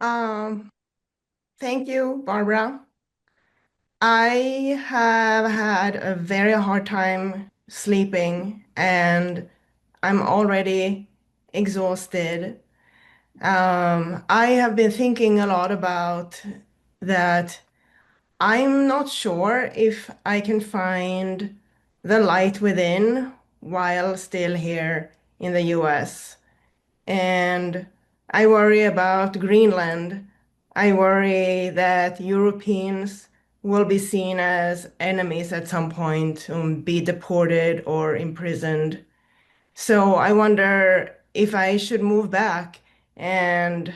Um, Thank you, Barbara. I have had a very hard time sleeping and I'm already exhausted. I have been thinking a lot about that. I'm not sure if I can find the light within while still here in the US. And I worry about Greenland. I worry that Europeans will be seen as enemies at some point, be deported or imprisoned. So I wonder if I should move back and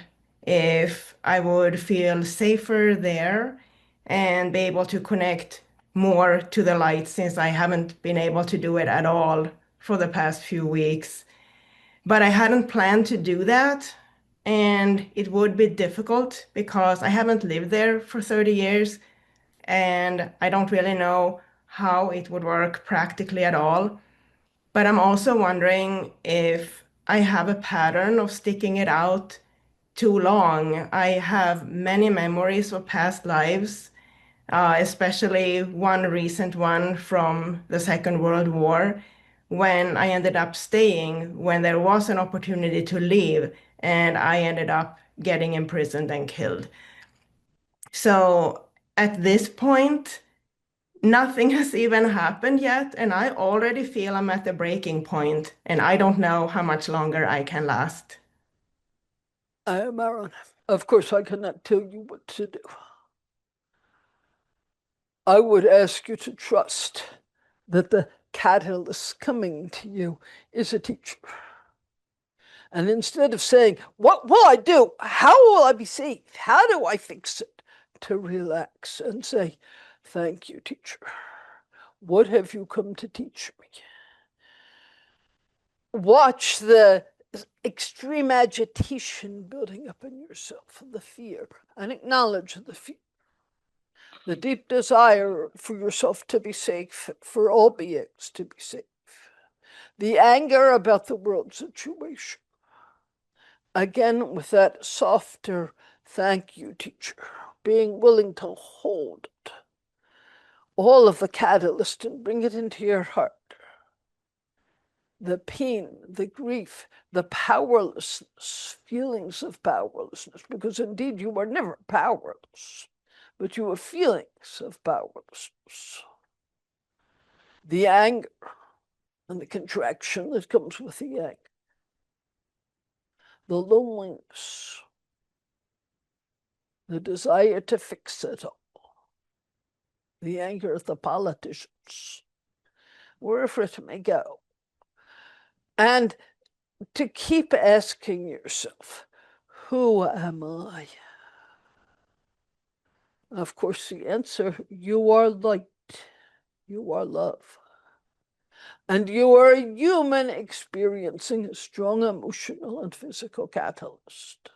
if I would feel safer there and be able to connect more to the light since I haven't been able to do it at all for the past few weeks. But I hadn't planned to do that, and it would be difficult because I haven't lived there for 30 years, and I don't really know how it would work practically at all. But I'm also wondering if I have a pattern of sticking it out too long. I have many memories of past lives, especially one recent one from the Second World War, when I ended up staying when there was an opportunity to leave, and I ended up getting imprisoned and killed. So at this point, nothing has even happened yet, and I already feel I'm at the breaking point, and I don't know how much longer I can last. I am Aaron. Of course, I cannot tell you what to do. I would ask you to trust that the catalyst coming to you is a teacher. And instead of saying, what will I do? How will I be saved? How do I fix it? To relax and say, thank you, teacher. What have you come to teach me? Watch the extreme agitation building up in yourself, the fear, and acknowledge the fear. The deep desire for yourself to be safe, for all beings to be safe. The anger about the world situation. Again, with that softer thank you, teacher, being willing to hold it, all of the catalyst and bring it into your heart. The pain, the grief, the powerlessness, feelings of powerlessness, because indeed you were never powerless, but you have feelings of powerlessness. The anger and the contraction that comes with the anger. The loneliness. The desire to fix it all. The anger of the politicians. Wherever it may go. And to keep asking yourself, who am I? Of course, the answer, you are light, you are love. And you are a human experiencing a strong emotional and physical catalyst.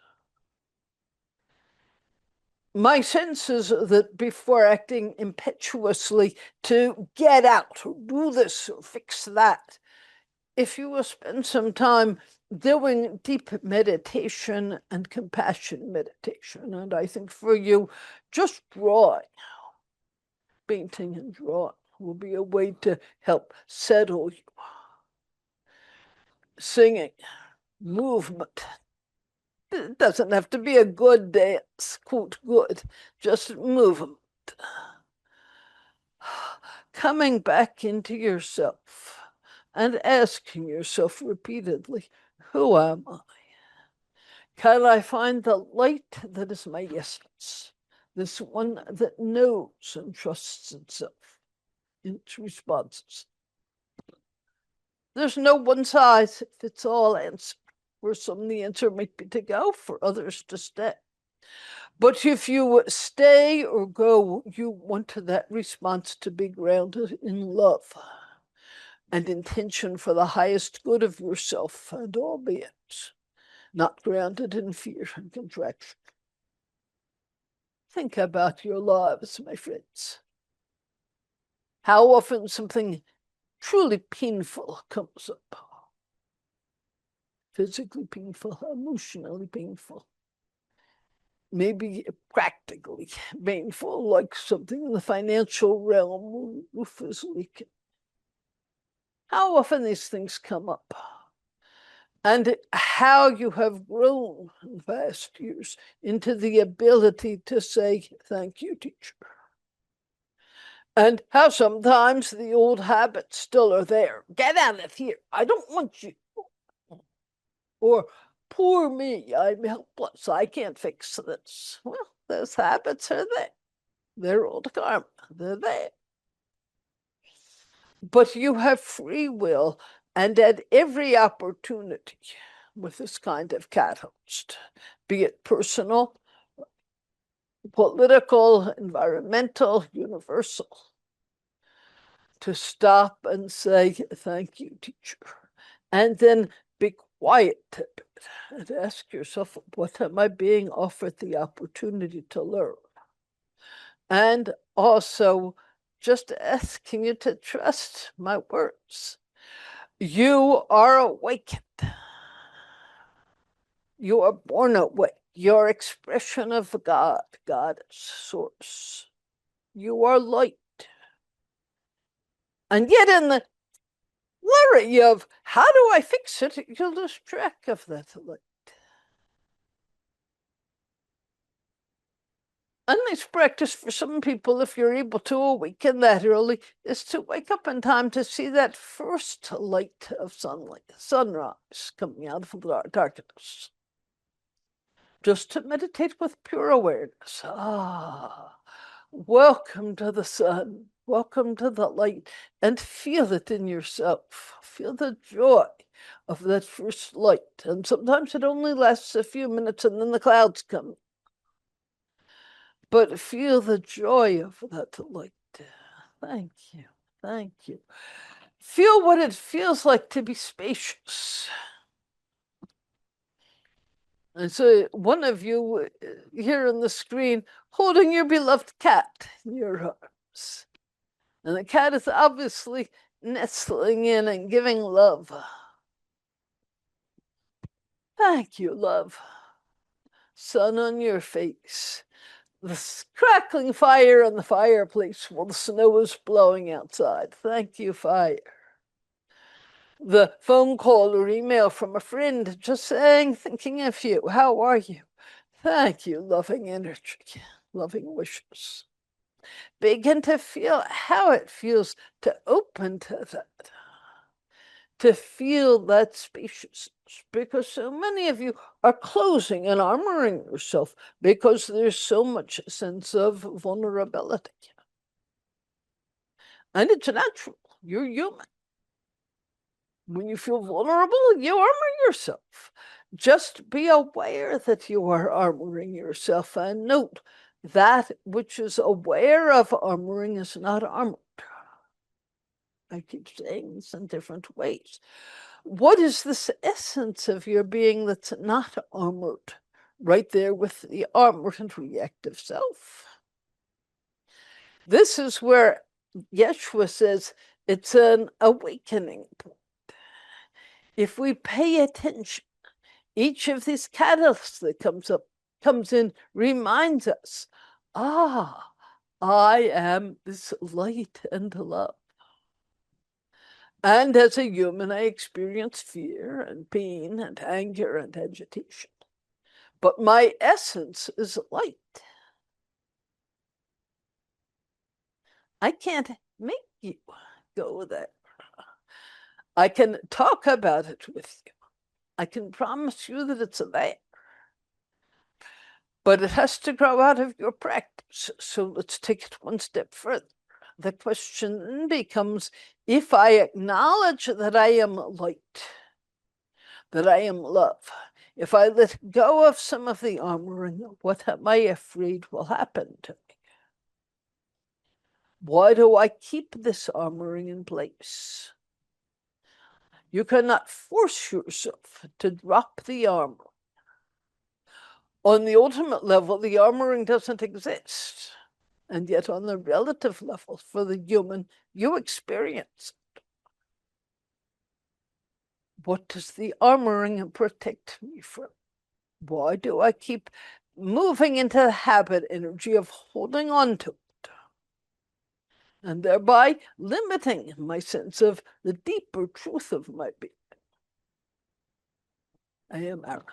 My sense is that before acting impetuously to get out, or do this, or fix that, if you will spend some time doing deep meditation and compassion meditation, and I think for you, just drawing, painting and drawing will be a way to help settle you. Singing, movement. It doesn't have to be a good dance, quote good, just movement. Coming back into yourself and asking yourself repeatedly, who am I? Can I find the light that is my essence? This one that knows and trusts itself in its responses. There's no one size fits all answer. For some, the answer might be to go, for others to stay. But if you stay or go, you want that response to be grounded in love and intention for the highest good of yourself and all beings, not grounded in fear and contraction. Think about your lives, my friends. How often something truly painful comes up. Physically painful, emotionally painful. maybe practically painful, like something in the financial realm, roof is leaking. How often these things come up, and how you have grown in the past years into the ability to say, thank you, teacher. And how sometimes the old habits still are there. Get out of here. I don't want you. Or, poor me, I'm helpless. I can't fix this. Well, those habits are there. They're old karma. They're there. But you have free will, and at every opportunity with this kind of catalyst, be it personal, political, environmental, universal, to stop and say, thank you, teacher. And then be quiet a bit and ask yourself, what am I being offered the opportunity to learn? And also just asking you to trust my words. You are awakened. You are born awake. Your expression of God, Goddess, Source. You are light. And yet in the worry of how do I fix it, you lose track of that light. A nice practice for some people, if you're able to awaken that early, is to wake up in time to see that first light of sunlight, sunrise coming out of the darkness. Just to meditate with pure awareness. Ah, welcome to the sun. Welcome to the light, and feel it in yourself. Feel the joy of that first light. And sometimes it only lasts a few minutes and then the clouds come. But feel the joy of that light. Thank you. Thank you. Feel what it feels like to be spacious. And so one of you here on the screen holding your beloved cat in your arms. And the cat is obviously nestling in and giving love. Thank you, love. Sun on your face. The crackling fire in the fireplace while the snow is blowing outside. Thank you, fire. The phone call or email from a friend just saying, thinking of you. How are you? Thank you, loving energy, loving wishes. Begin to feel how it feels to open to that, to feel that spaciousness, because so many of you are closing and armoring yourself because there's so much sense of vulnerability. And it's natural. You're human. When you feel vulnerable, you armor yourself. Just be aware that you are armoring yourself, and note that which is aware of armoring is not armored. I keep saying this in different ways. What is this essence of your being that's not armored? Right there with the armored and reactive self. This is where Yeshua says it's an awakening point. If we pay attention, each of these catalysts that comes in reminds us, I am this light and love. And as a human, I experience fear and pain and anger and agitation. But my essence is light. I can't make you go there. I can talk about it with you. I can promise you that it's there. But it has to grow out of your practice. So let's take it one step further. The question then becomes, if I acknowledge that I am light, that I am love, if I let go of some of the armoring, what am I afraid will happen to me? Why do I keep this armoring in place? You cannot force yourself to drop the armor. On the ultimate level, the armoring doesn't exist. And yet on the relative level, for the human, you experience it. What does the armoring protect me from? Why do I keep moving into the habit energy of holding on to it, and thereby limiting my sense of the deeper truth of my being. I am Aaron.